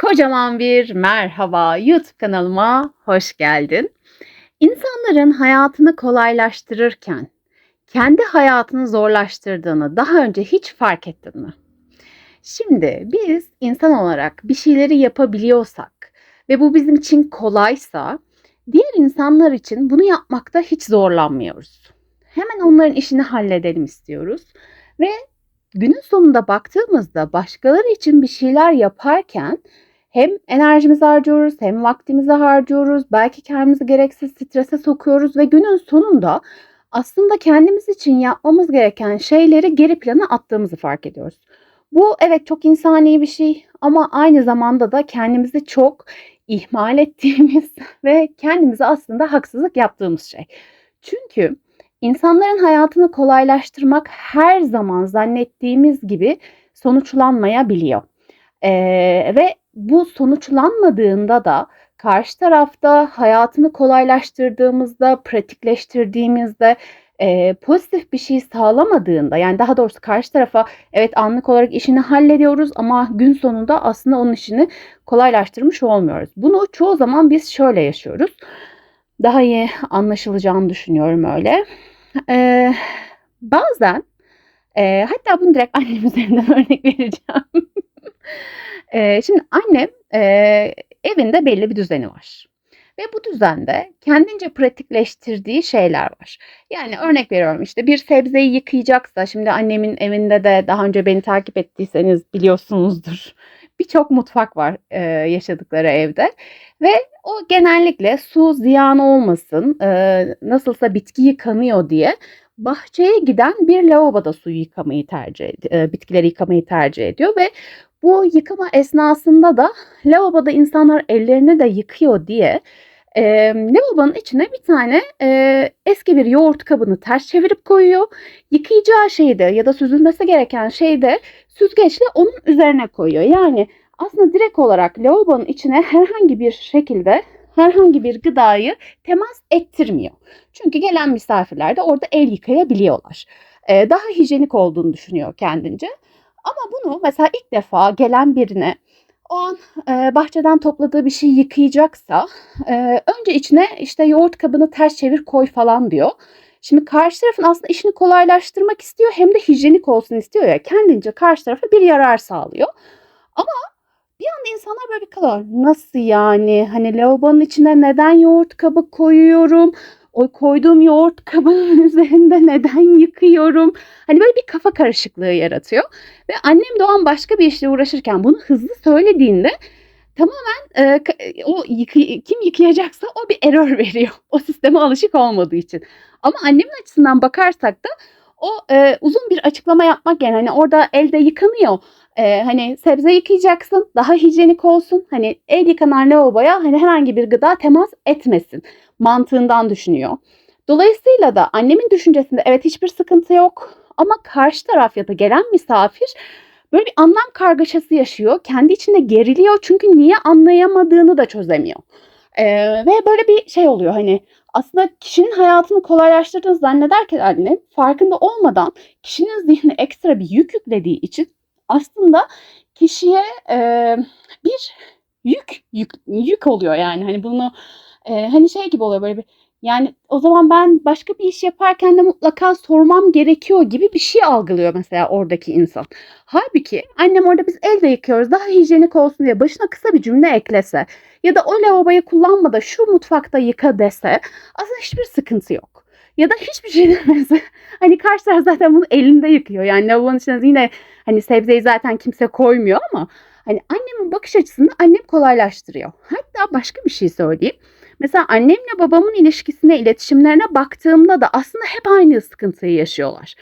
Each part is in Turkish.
Kocaman bir merhaba, YouTube kanalıma hoş geldin. İnsanların hayatını kolaylaştırırken kendi hayatını zorlaştırdığını daha önce hiç fark ettin mi? Şimdi biz insan olarak bir şeyleri yapabiliyorsak ve bu bizim için kolaysa diğer insanlar için bunu yapmakta hiç zorlanmıyoruz. Hemen onların işini halledelim istiyoruz ve günün sonunda baktığımızda başkaları için bir şeyler yaparken hem enerjimizi harcıyoruz hem vaktimizi harcıyoruz. Belki kendimizi gereksiz strese sokuyoruz ve günün sonunda aslında kendimiz için yapmamız gereken şeyleri geri plana attığımızı fark ediyoruz. Bu evet çok insani bir şey ama aynı zamanda da kendimizi çok ihmal ettiğimiz ve kendimize aslında haksızlık yaptığımız şey. Çünkü insanların hayatını kolaylaştırmak her zaman zannettiğimiz gibi sonuçlanmayabiliyor. Ve bu sonuçlanmadığında da karşı tarafta hayatını kolaylaştırdığımızda, pratikleştirdiğimizde, pozitif bir şey sağlamadığında, yani daha doğrusu karşı tarafa evet anlık olarak işini hallediyoruz ama gün sonunda aslında onun işini kolaylaştırmış olmuyoruz. Bunu çoğu zaman biz şöyle yaşıyoruz. Daha iyi anlaşılacağını düşünüyorum öyle. Eee, bazen, hatta bunu direkt annem üzerinden örnek vereceğim. Şimdi annem, evinde belli bir düzeni var ve bu düzende kendince pratikleştirdiği şeyler var. Yani örnek veriyorum, işte, bir sebzeyi yıkayacaksa, şimdi annemin evinde de daha önce beni takip ettiyseniz biliyorsunuzdur, birçok mutfak var, yaşadıkları evde ve o genellikle su ziyan olmasın, nasılsa bitki yıkanıyor diye bahçeye giden bir lavaboda suyu yıkamayı bitkileri yıkamayı tercih ediyor ve bu yıkama esnasında da lavaboda insanlar ellerini de yıkıyor diye, lavabonun içine bir tane, eski bir yoğurt kabını ters çevirip koyuyor. Yıkayacağı şeyi de ya da süzülmesi gereken şeyi de süzgeçle onun üzerine koyuyor. Yani aslında direkt olarak lavabonun içine herhangi bir şekilde herhangi bir gıdayı temas ettirmiyor. Çünkü gelen misafirler de orada el yıkayabiliyorlar. Daha hijyenik olduğunu düşünüyor kendince. Ama bunu mesela ilk defa gelen birine o an, bahçeden topladığı bir şeyi yıkayacaksa, önce içine, işte, "Yoğurt kabını ters çevir, koy." falan diyor. Şimdi karşı tarafın aslında işini kolaylaştırmak istiyor hem de hijyenik olsun istiyor ya, kendince karşı tarafa bir yarar sağlıyor. Ama bir anda insanlar böyle bir kalıyor. Nasıl yani? Hani lavabonun içine neden yoğurt kabı koyuyorum? O koyduğum yoğurt kabının üzerinde neden yıkıyorum? Hani böyle bir kafa karışıklığı yaratıyor. Ve annem de o an başka bir işle uğraşırken bunu hızlı söylediğinde tamamen kim yıkayacaksa o bir error veriyor. O sisteme alışık olmadığı için. Ama annemin açısından bakarsak da o uzun bir açıklama yapmak yani hani orada elde yıkanıyor. Hani sebze yıkayacaksın, daha hijyenik olsun. Hani el yıkanan lavaboya hani herhangi bir gıda temas etmesin mantığından düşünüyor. Dolayısıyla da annemin düşüncesinde evet hiçbir sıkıntı yok ama karşı taraf ya da gelen misafir böyle bir anlam kargaşası yaşıyor. Kendi içinde geriliyor çünkü niye anlayamadığını da çözemiyor. Ve böyle bir şey oluyor hani aslında kişinin hayatını kolaylaştırdığını zannederken anne farkında olmadan kişinin zihnine ekstra bir yük yüklediği için aslında kişiye, bir yük oluyor yani. Hani bunu, hani şey gibi oluyor böyle bir, yani o zaman ben başka bir iş yaparken de mutlaka sormam gerekiyor gibi bir şey algılıyor mesela oradaki insan. Hâlbuki annem orada biz elde yıkıyoruz, daha hijyenik olsun diye başına kısa bir cümle eklese ya da o lavaboyu kullanma da şu mutfakta yıka dese aslında hiçbir sıkıntı yok. Ya da hiçbir şey demese, hani karşı taraf zaten bunu elinde yıkıyor. Yani lavabonun içine yine, hani sebzeyi zaten kimse koymuyor ama hani annemin bakış açısını annem kolaylaştırıyor. Hatta başka bir şey söyleyeyim. Mesela annemle babamın ilişkisine, iletişimlerine baktığımda da aslında hep aynı sıkıntıyı yaşıyorlar.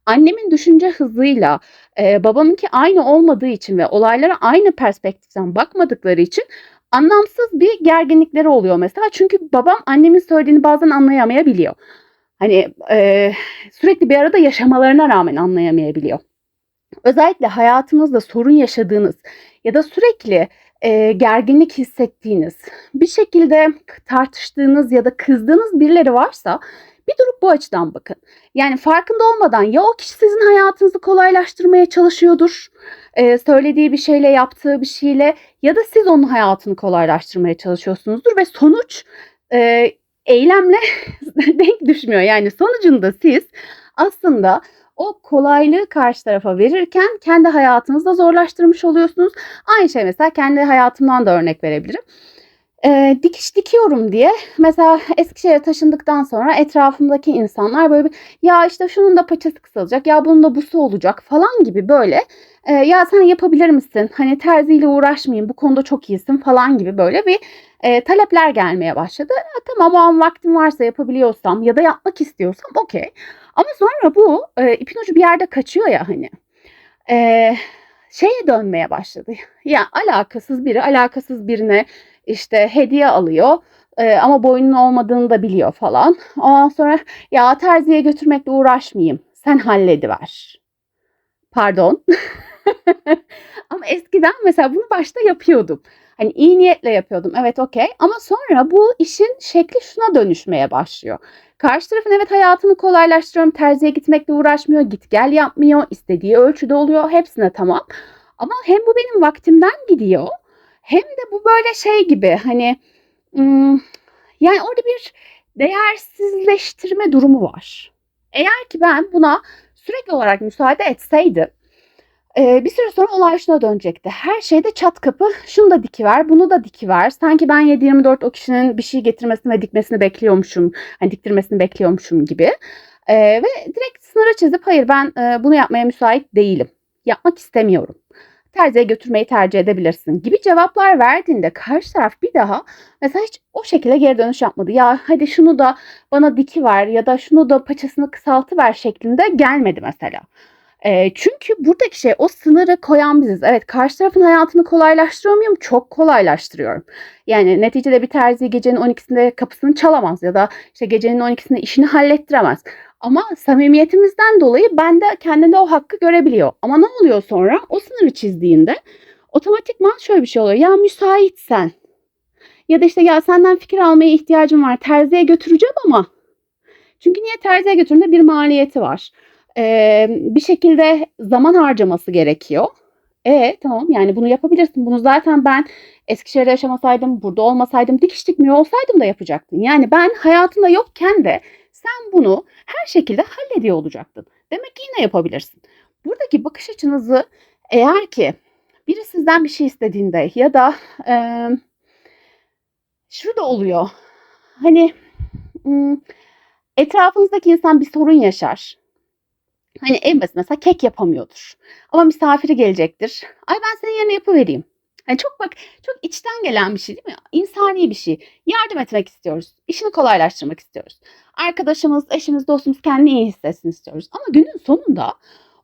Annemin düşünce hızıyla, babamınki aynı olmadığı için ve olaylara aynı perspektiften bakmadıkları için anlamsız bir gerginlikleri oluyor mesela. Çünkü babam annemin söylediğini bazen anlayamayabiliyor. Hani, sürekli bir arada yaşamalarına rağmen anlayamayabiliyor. Özellikle hayatınızda sorun yaşadığınız ya da sürekli gerginlik hissettiğiniz, bir şekilde tartıştığınız ya da kızdığınız birileri varsa bir durup bu açıdan bakın. Yani farkında olmadan ya o kişi sizin hayatınızı kolaylaştırmaya çalışıyordur, söylediği bir şeyle, yaptığı bir şeyle, ya da siz onun hayatını kolaylaştırmaya çalışıyorsunuzdur ve sonuç eylemle denk düşmüyor. Yani sonucunda siz aslında o kolaylığı karşı tarafa verirken kendi hayatınızı da zorlaştırmış oluyorsunuz. Aynı şey, mesela kendi hayatımdan da örnek verebilirim. Dikiş dikiyorum diye mesela Eskişehir'e taşındıktan sonra etrafımdaki insanlar böyle bir, ya işte şunun da paçası kısalacak, ya bunun da busu olacak falan gibi böyle, ya sen yapabilir misin? Hani terziyle uğraşmayayım, bu konuda çok iyisin falan gibi böyle bir talepler gelmeye başladı. Tamam, o an vaktim varsa, yapabiliyorsam ya da yapmak istiyorsam okey. Ama sonra bu ipin ucu bir yerde kaçıyor ya hani. E, Şeye dönmeye başladı. Ya alakasız biri alakasız birine işte hediye alıyor. Ama boynunun olmadığını da biliyor falan. Ondan sonra ya terziye götürmekle uğraşmayayım, sen hallediver. Pardon. Ama eskiden mesela bunu başta yapıyordum. Hani iyi niyetle yapıyordum. Evet, okey. Ama sonra bu işin şekli şuna dönüşmeye başlıyor. Karşı tarafın evet hayatını kolaylaştırıyorum. Terziye gitmekle uğraşmıyor. Git gel yapmıyor. İstediği ölçüde oluyor. Hepsine tamam. Ama hem bu benim vaktimden gidiyor. Hem de bu böyle şey gibi hani, yani orada bir değersizleştirme durumu var. Eğer ki ben buna sürekli olarak müsaade etseydim, bir süre sonra olay şuna dönecekti. Her şeyde çat kapı şunu da dikiver, bunu da dikiver. Sanki ben 7/24 o kişinin bir şey getirmesini ve dikmesini bekliyormuşum, hani diktirmesini bekliyormuşum gibi. Ve direkt sınırı çizip hayır, ben bunu yapmaya müsait değilim. Yapmak istemiyorum. Terziye götürmeyi tercih edebilirsin gibi cevaplar verdiğinde karşı taraf bir daha mesela hiç o şekilde geri dönüş yapmadı. Ya hadi şunu da bana dikiver ya da şunu da paçasını kısaltıver şeklinde gelmedi mesela. Çünkü buradaki şey, o sınırı koyan biziz. Evet, karşı tarafın hayatını kolaylaştırıyor muyum? Çok kolaylaştırıyorum. Yani neticede bir terzi gecenin 12'sinde kapısını çalamaz ya da işte gecenin 12'sinde işini hallettiremez. Ama samimiyetimizden dolayı ben de kendinde o hakkı görebiliyor. Ama ne oluyor sonra? O sınırı çizdiğinde otomatikman şöyle bir şey oluyor. Ya müsaitsen ya da işte ya senden fikir almaya ihtiyacım var, terziye götüreceğim ama, çünkü niye, terziye götürdüğünde bir maliyeti var. Bir şekilde zaman harcaması gerekiyor. Tamam, yani bunu yapabilirsin. Bunu zaten ben Eskişehir'de yaşamasaydım, burada olmasaydım, dikiş dikmiyor olsaydım da yapacaktın. Yani ben hayatında yokken de sen bunu her şekilde hallediyor olacaktın. Demek ki yine yapabilirsin. Buradaki bakış açınızı, eğer ki biri sizden bir şey istediğinde ya da şurada oluyor. Hani, etrafınızdaki insan bir sorun yaşar. Hani en basit mesela kek yapamıyordur. Ama misafiri gelecektir. Ay, ben senin yerine yapıvereyim. Hani çok bak, çok içten gelen bir şey değil mi? İnsani bir şey. Yardım etmek istiyoruz. İşini kolaylaştırmak istiyoruz. Arkadaşımız, eşimiz, dostumuz kendini iyi hissetsin istiyoruz. Ama günün sonunda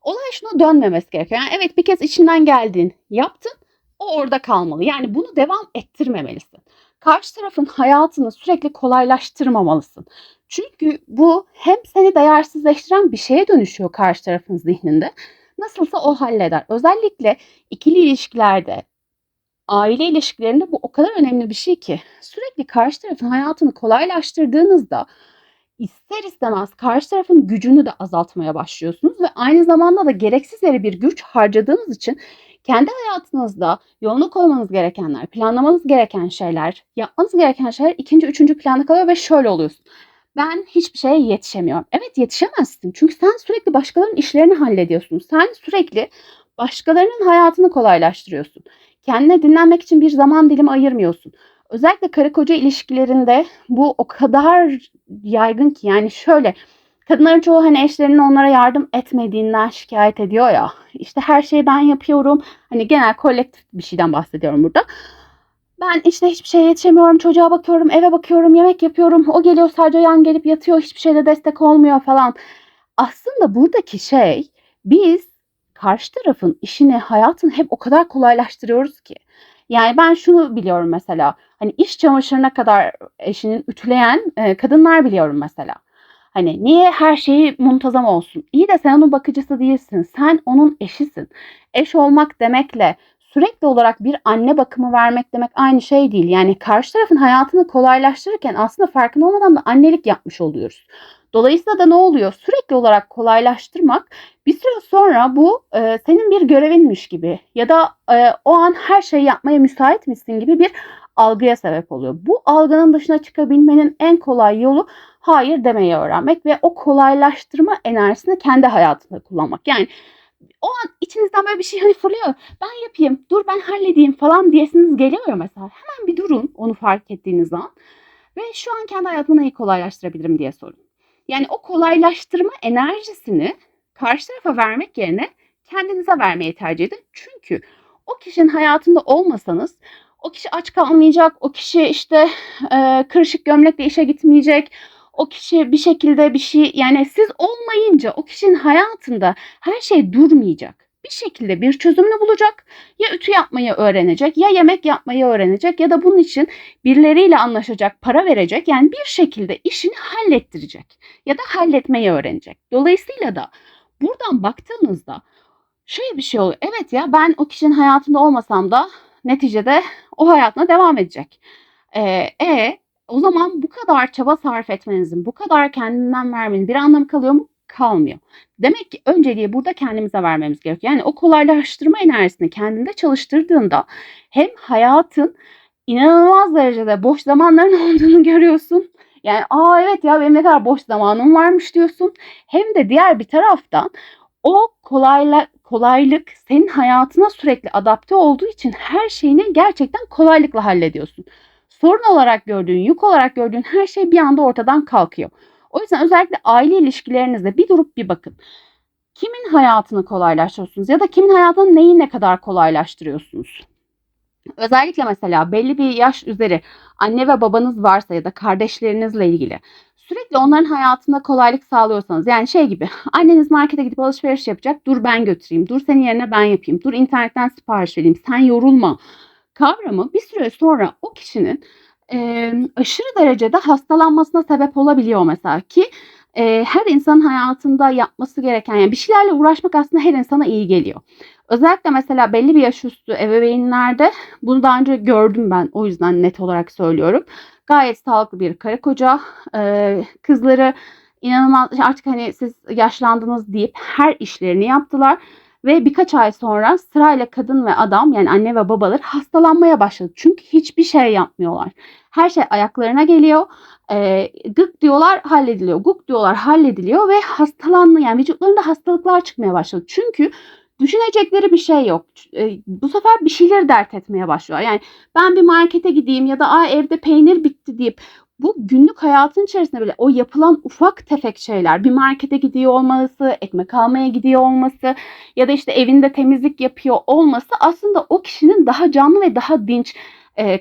olay şuna dönmemesi gerekiyor. Yani evet, bir kez içinden geldin, yaptın. O orada kalmalı. Yani bunu devam ettirmemelisin. Karşı tarafın hayatını sürekli kolaylaştırmamalısın. Çünkü bu hem seni değersizleştiren bir şeye dönüşüyor karşı tarafın zihninde. Nasılsa o halleder. Özellikle ikili ilişkilerde, aile ilişkilerinde bu o kadar önemli bir şey ki. Sürekli karşı tarafın hayatını kolaylaştırdığınızda ister istemez karşı tarafın gücünü de azaltmaya başlıyorsunuz ve aynı zamanda da gereksiz yere bir güç harcadığınız için kendi hayatınızda yoluna koymanız gerekenler, planlamanız gereken şeyler, yapmanız gereken şeyler ikinci, üçüncü planda kalıyor ve şöyle oluyorsun. Ben hiçbir şeye yetişemiyorum. Evet, yetişemezsin. Çünkü sen sürekli başkalarının işlerini hallediyorsun. Sen sürekli başkalarının hayatını kolaylaştırıyorsun. Kendine dinlenmek için bir zaman dilimi ayırmıyorsun. Özellikle karı koca ilişkilerinde bu o kadar yaygın ki, yani şöyle, kadınların çoğu hani eşlerinin onlara yardım etmediğinden şikayet ediyor ya. İşte her şeyi ben yapıyorum. Hani genel kolektif bir şeyden bahsediyorum burada. Ben işte hiçbir şeye yetişemiyorum. Çocuğa bakıyorum, eve bakıyorum, yemek yapıyorum. O geliyor, sadece yan gelip yatıyor. Hiçbir şeyde destek olmuyor falan. Aslında buradaki şey, biz karşı tarafın işini, hayatını hep o kadar kolaylaştırıyoruz ki. Yani ben şunu biliyorum mesela. Hani iş çamaşırına kadar eşinin ütüleyen kadınlar biliyorum mesela. Hani niye her şeyi muntazam olsun? İyi de sen onun bakıcısı değilsin. Sen onun eşisin. Eş olmak demekle sürekli olarak bir anne bakımı vermek demek aynı şey değil. Yani karşı tarafın hayatını kolaylaştırırken aslında farkında olmadan da annelik yapmış oluyoruz. Dolayısıyla da ne oluyor? Sürekli olarak kolaylaştırmak bir süre sonra bu senin bir görevinmiş gibi ya da o an her şeyi yapmaya müsaitmişsin gibi bir algıya sebep oluyor. Bu algının dışına çıkabilmenin en kolay yolu hayır demeyi öğrenmek ve o kolaylaştırma enerjisini kendi hayatında kullanmak. Yani o an içinizden böyle bir şey hani fırlıyor. Ben yapayım, dur ben halledeyim falan diyesiniz geliyor ya mesela. Hemen bir durun onu fark ettiğiniz an. Ve şu an kendi hayatımı neyi kolaylaştırabilirim diye sorun. Yani o kolaylaştırma enerjisini karşı tarafa vermek yerine kendinize vermeyi tercih edin. Çünkü o kişinin hayatında olmasanız o kişi aç kalmayacak, o kişi işte kırışık gömlekle işe gitmeyecek, o kişi bir şekilde bir şey yani siz olmayınca o kişinin hayatında her şey durmayacak. Bir şekilde bir çözümünü bulacak. Ya ütü yapmayı öğrenecek, ya yemek yapmayı öğrenecek ya da bunun için birileriyle anlaşacak, para verecek. Yani bir şekilde işini hallettirecek ya da halletmeyi öğrenecek. Dolayısıyla da buradan baktığınızda şöyle bir şey oluyor. Evet ya ben o kişinin hayatında olmasam da neticede o hayatına devam edecek. O zaman bu kadar çaba sarf etmenizin, bu kadar kendinden vermenin bir anlamı kalıyor mu? Kalmıyor. Demek ki önceliği burada kendimize vermemiz gerekiyor. Yani o kolaylaştırma enerjisini kendinde çalıştırdığında hem hayatın inanılmaz derecede boş zamanların olduğunu görüyorsun. Yani evet ya benim ne kadar boş zamanım varmış diyorsun. Hem de diğer bir taraftan o kolaylık senin hayatına sürekli adapte olduğu için her şeyini gerçekten kolaylıkla hallediyorsun. Sorun olarak gördüğün, yük olarak gördüğün her şey bir anda ortadan kalkıyor. O yüzden özellikle aile ilişkilerinizde bir durup bir bakın. Kimin hayatını kolaylaştırıyorsunuz ya da kimin hayatını neyi ne kadar kolaylaştırıyorsunuz? Özellikle mesela belli bir yaş üzeri anne ve babanız varsa ya da kardeşlerinizle ilgili sürekli onların hayatında kolaylık sağlıyorsanız yani şey gibi anneniz markete gidip alışveriş yapacak dur ben götüreyim dur senin yerine ben yapayım dur internetten sipariş vereyim sen yorulma kavramı bir süre sonra o kişinin aşırı derecede hastalanmasına sebep olabiliyor mesela ki her insanın hayatında yapması gereken yani bir şeylerle uğraşmak aslında her insana iyi geliyor. Özellikle mesela belli bir yaş üstü ebeveynlerde bunu daha önce gördüm ben o yüzden net olarak söylüyorum. Gayet sağlıklı bir karı koca kızları inanılmaz artık hani siz yaşlandınız deyip her işlerini yaptılar. Ve birkaç ay sonra sırayla kadın ve adam yani anne ve babaları hastalanmaya başladı. Çünkü hiçbir şey yapmıyorlar. Her şey ayaklarına geliyor. Gık diyorlar hallediliyor. Guk diyorlar hallediliyor ve hastalanma yani vücutlarında hastalıklar çıkmaya başladı. Çünkü düşünecekleri bir şey yok. Bu sefer bir şeyleri dert etmeye başlıyor. Yani ben bir markete gideyim ya da evde peynir bitti deyip bu günlük hayatın içerisinde bile o yapılan ufak tefek şeyler bir markete gidiyor olması, ekmek almaya gidiyor olması ya da işte evinde temizlik yapıyor olması aslında o kişinin daha canlı ve daha dinç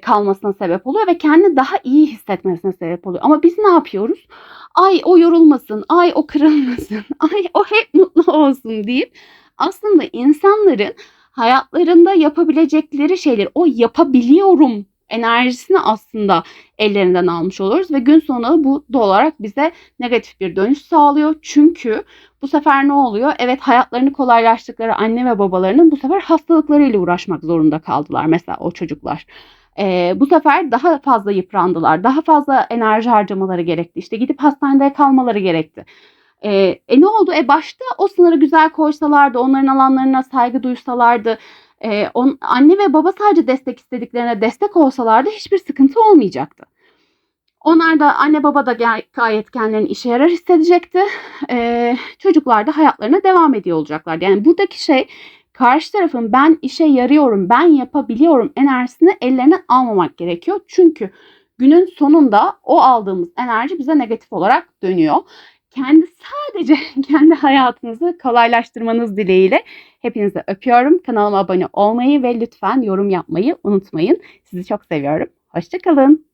kalmasına sebep oluyor ve kendini daha iyi hissetmesine sebep oluyor. Ama biz ne yapıyoruz? Ay o yorulmasın, ay o kırılmasın, ay o hep mutlu olsun deyip aslında insanların hayatlarında yapabilecekleri şeyleri o yapabiliyorum enerjisini aslında ellerinden almış oluyoruz ve gün sonunda bu doğal olarak bize negatif bir dönüş sağlıyor. Çünkü bu sefer ne oluyor? Evet hayatlarını kolaylaştırdıkları anne ve babalarının bu sefer hastalıklarıyla uğraşmak zorunda kaldılar mesela o çocuklar. Bu sefer daha fazla yıprandılar. Daha fazla enerji harcamaları gerekti. İşte gidip hastanede kalmaları gerekti. Ne oldu? Başta o sınırı güzel koysalardı, onların alanlarına saygı duysalardı, anne ve baba sadece destek istediklerine destek olsalardı hiçbir sıkıntı olmayacaktı. Onlar da anne baba da gayet kendilerini işe yarar hissedecekti. Çocuklar da hayatlarına devam ediyor olacaklardı. Yani buradaki şey karşı tarafın ben işe yarıyorum, ben yapabiliyorum enerjisini ellerinden almamak gerekiyor. Çünkü günün sonunda o aldığımız enerji bize negatif olarak dönüyor. Sadece kendi hayatınızı kolaylaştırmanız dileğiyle hepinizi öpüyorum. Kanalıma abone olmayı ve lütfen yorum yapmayı unutmayın. Sizi çok seviyorum. Hoşça kalın.